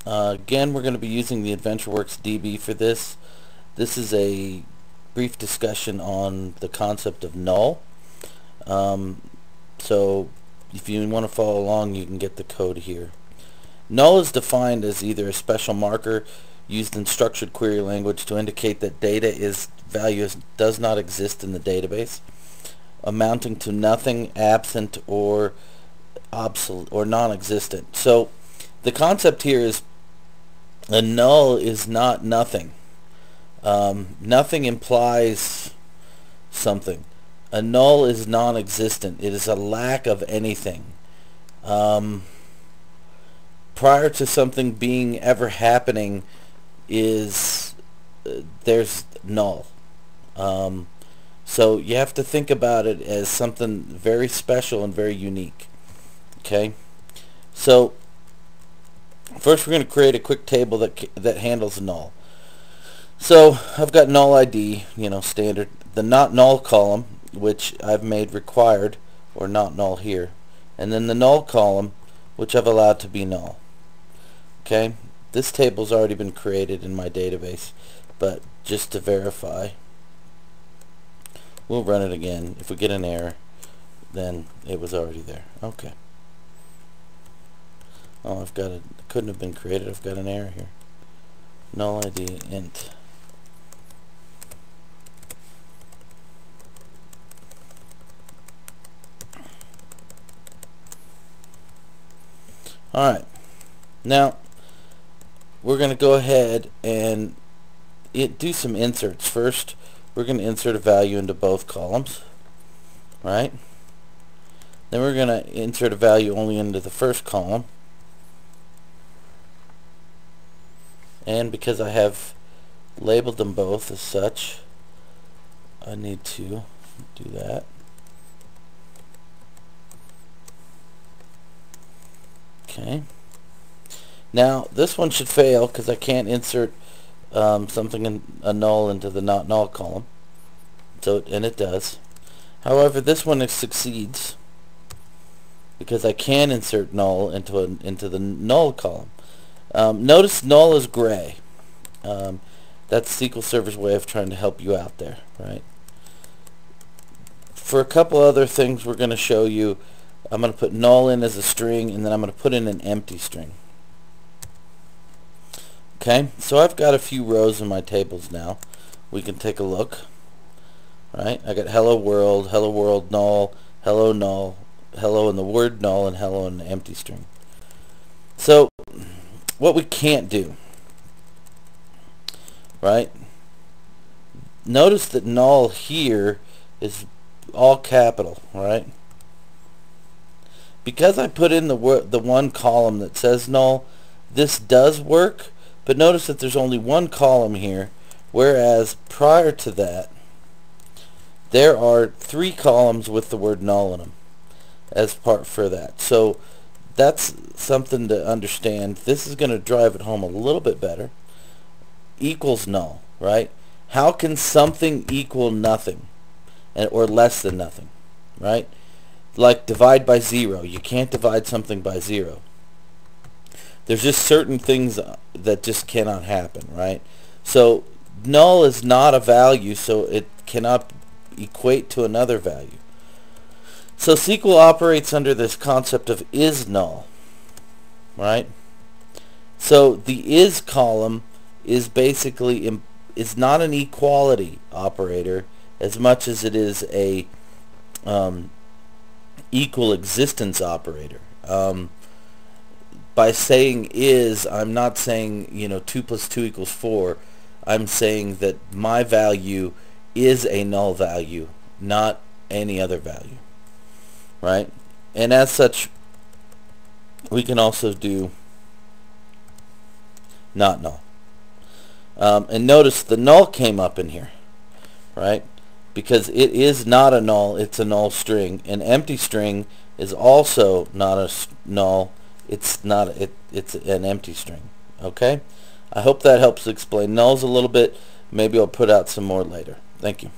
Again, we're going to be using the AdventureWorks DB for this. This is a brief discussion on the concept of null. So if you want to follow along, you can get the code here. Null is defined as either a special marker used in structured query language to indicate that value does not exist in the database, amounting to nothing, absent, or obsolete or non-existent. So the concept here is a null is not nothing. Nothing implies something. A null is non-existent. It is a lack of anything. Prior to something being ever happening is there's null. So you have to think about it as something very special and very unique. Okay, so first we're going to create a quick table that handles null. So I've got null ID, standard. The not null column, which I've made required or not null here, and then the null column, which I've allowed to be null. Okay, this table's already been created in my database, but just to verify, we'll run it again. If we get an error, then it was already there. Okay. Oh, it couldn't have been created. I've got an error here. Null ID int. Alright, now we're going to go ahead and do some inserts. First, we're going to insert a value into both columns, right? Then we're going to insert a value only into the first column, and because I have labeled them both as such, I need to do that. Okay. Now this one should fail because I can't insert a null into the not null column. And it does. However, this one succeeds because I can insert null into the null column. Notice null is gray. That's SQL Server's way of trying to help you out there, right? For a couple other things we're going to show you, I'm going to put null in as a string, and then I'm going to put in an empty string. Okay, so I've got a few rows in my tables now. We can take a look. Right, I got hello world null, hello in the word null, and hello in the empty string. So what we can't do, right? Notice that null here is all capital, right? Because I put in the one column that says null, this does work, but notice that there's only one column here, whereas prior to that there are 3 columns with the word null in them as part for that. So that's something to understand. This is going to drive it home a little bit better. Equals null, right? How can something equal nothing or less than nothing, right? Like divide by 0. You can't divide something by 0. There's just certain things that just cannot happen, right? So null is not a value, so it cannot equate to another value. So SQL operates under this concept of is null, right? So the is column is basically is not an equality operator as much as it is a equal existence operator. By saying is, I'm not saying 2 plus 2 equals 4. I'm saying that my value is a null value, not any other value, right? And as such, we can also do not null. And notice the null came up in here, right? Because it is not a null, it's a null string. An empty string is also not a null, it's an empty string. Okay? I hope that helps explain nulls a little bit. Maybe I'll put out some more later. Thank you.